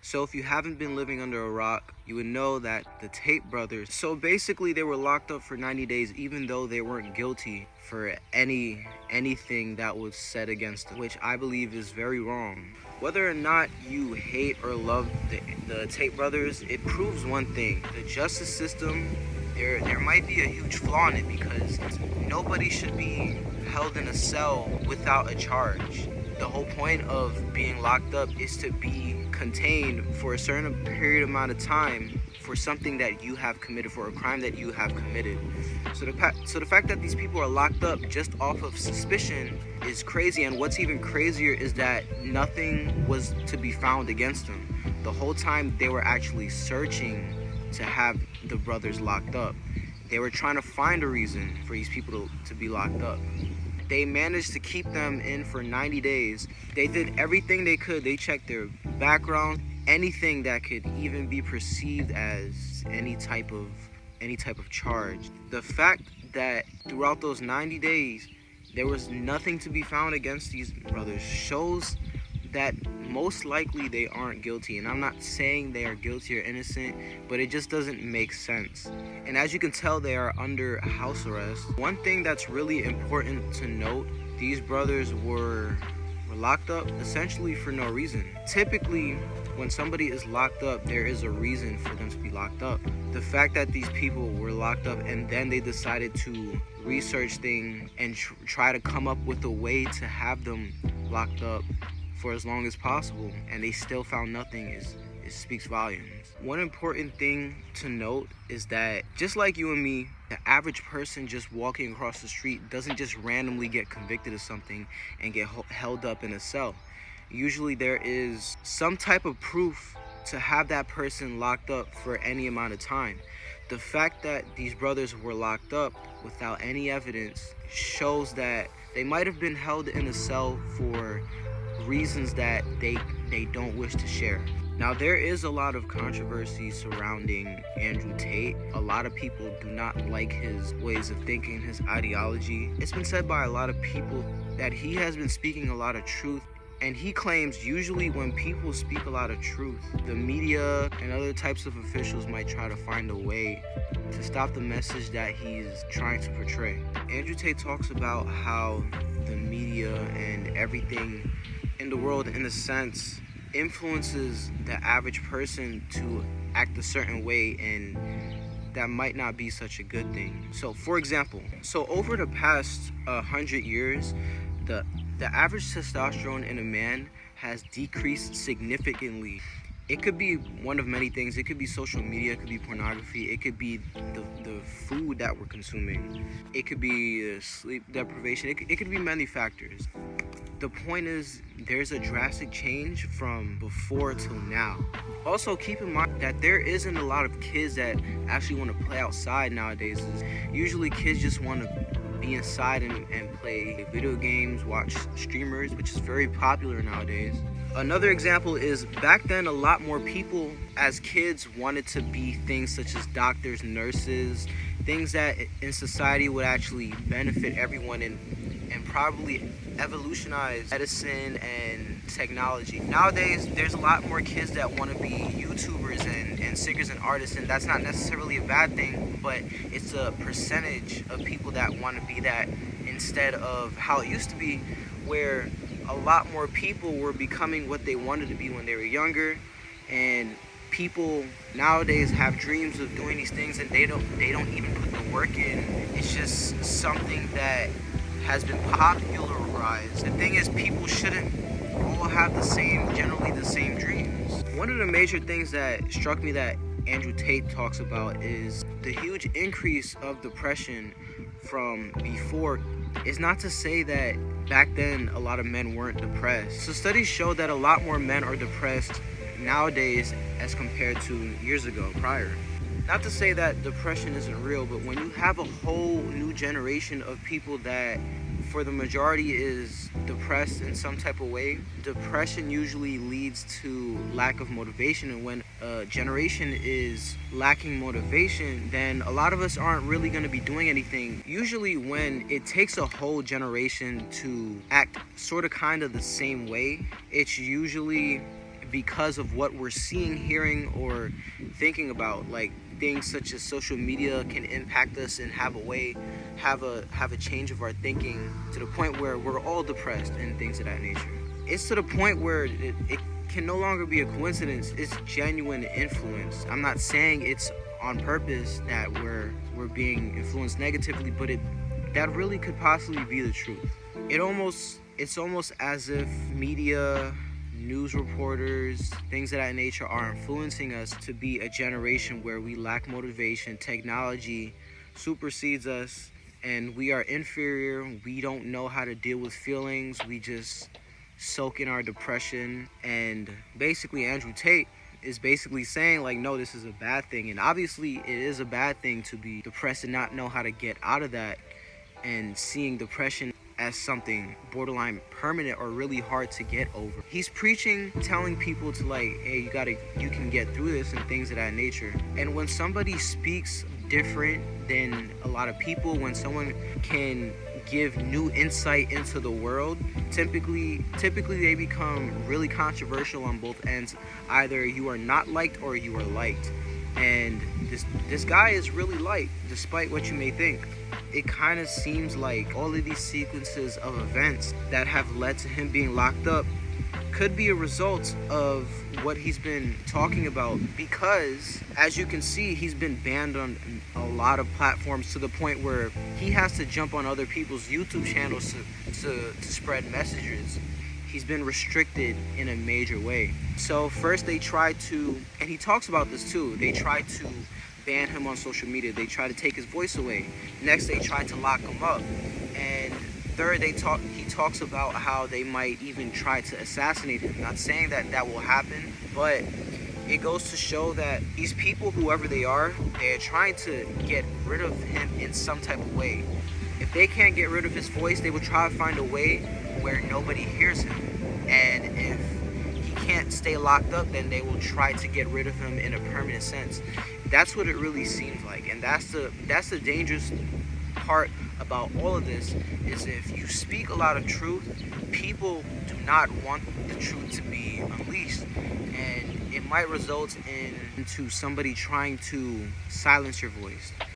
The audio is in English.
So if you haven't been living under a rock, you would know that the Tate brothers, so basically they were locked up for 90 days even though they weren't guilty for anything that was said against them, which I believe is very wrong. Whether or not you hate or love the Tate brothers, it proves one thing. The justice system, there might be a huge flaw in it because nobody should be held in a cell without a charge. The whole point of being locked up is to be contained for a certain period amount of time for something that you have committed, for a crime that you have committed. So the fact that these people are locked up just off of suspicion is crazy, and what's even crazier is that nothing was to be found against them. The whole time they were actually searching to have the brothers locked up. They were trying to find a reason for these people to be locked up. They managed to keep them in for 90 days. They did everything they could. They checked their background, anything that could even be perceived as any type of charge. The fact that throughout those 90 days, there was nothing to be found against these brothers shows that most likely they aren't guilty. And I'm not saying they are guilty or innocent, but it just doesn't make sense. And as you can tell, they are under house arrest. One thing that's really important to note, these brothers were locked up essentially for no reason. Typically, when somebody is locked up, there is a reason for them to be locked up. The fact that these people were locked up and then they decided to research things and try to come up with a way to have them locked up for as long as possible, and they still found nothing, it speaks volumes. One important thing to note is that just like you and me, the average person just walking across the street doesn't just randomly get convicted of something and get held up in a cell. Usually there is some type of proof to have that person locked up for any amount of time. The fact that these brothers were locked up without any evidence shows that they might have been held in a cell for reasons that they don't wish to share. Now, there is a lot of controversy surrounding Andrew Tate. A lot of people do not like his ways of thinking, his ideology. It's been said by a lot of people that he has been speaking a lot of truth, and he claims usually when people speak a lot of truth, the media and other types of officials might try to find a way to stop the message that he's trying to portray. Andrew Tate talks about how the media and everything in the world, in a sense, influences the average person to act a certain way, and that might not be such a good thing. So for example, over the past 100 years, the average testosterone in a man has decreased significantly. It could be one of many things. It could be social media, it could be pornography, it could be the food that we're consuming, it could be sleep deprivation, it could be many factors. The point is, there's a drastic change from before till now. Also, keep in mind that there isn't a lot of kids that actually want to play outside nowadays. Usually kids just want to be inside and play video games, watch streamers, which is very popular nowadays. Another example is back then a lot more people as kids wanted to be things such as doctors, nurses, things that in society would actually benefit everyone and probably evolutionize medicine and technology. Nowadays, there's a lot more kids that want to be YouTubers and singers and artists, and that's not necessarily a bad thing, but it's a percentage of people that want to be that instead of how it used to be, where a lot more people were becoming what they wanted to be when they were younger, and people nowadays have dreams of doing these things and they don't even put the work in. It's just something that has been popularized. The thing is, people shouldn't all have generally the same dreams. One of the major things that struck me that Andrew Tate talks about is the huge increase of depression from before. It's not to say that back then a lot of men weren't depressed. So studies show that a lot more men are depressed nowadays as compared to years ago, prior. Not to say that depression isn't real, but when you have a whole new generation of people that for the majority is depressed in some type of way, depression usually leads to lack of motivation. And when a generation is lacking motivation, then a lot of us aren't really going to be doing anything. Usually when it takes a whole generation to act sort of kind of the same way, it's usually because of what we're seeing, hearing, or thinking about. Like things such as social media can impact us and have a change of our thinking to the point where we're all depressed and things of that nature. It's to the point where it can no longer be a coincidence. It's genuine influence. I'm not saying it's on purpose that we're being influenced negatively, but that really could possibly be the truth. It's almost as if media, news reporters, things of that nature are influencing us to be a generation where we lack motivation. Technology supersedes us and we are inferior. We don't know how to deal with feelings. We just soak in our depression. And basically Andrew Tate is basically saying like, no, this is a bad thing. And obviously it is a bad thing to be depressed and not know how to get out of that, and seeing depression as something borderline permanent or really hard to get over. He's preaching, telling people to like, hey, you can get through this and things of that nature. And when somebody speaks different than a lot of people, when someone can give new insight into the world, typically they become really controversial on both ends. Either you are not liked or you are liked. And this guy is really liked, despite what you may think. It kind of seems like all of these sequences of events that have led to him being locked up could be a result of what he's been talking about, because as you can see, he's been banned on a lot of platforms to the point where he has to jump on other people's YouTube channels to spread messages. He's been restricted in a major way. So first they tried to, and he talks about this too, they tried to ban him on social media. They tried to take his voice away. Next they tried to lock him up. And third, he talks about how they might even try to assassinate him. Not saying that will happen, but it goes to show that these people, whoever they are trying to get rid of him in some type of way. If they can't get rid of his voice, they will try to find a way where nobody hears him. And if he can't stay locked up, then they will try to get rid of him in a permanent sense. That's what it really seems like. And that's the dangerous part about all of this, is if you speak a lot of truth, people do not want the truth to be unleashed, and it might result into somebody trying to silence your voice.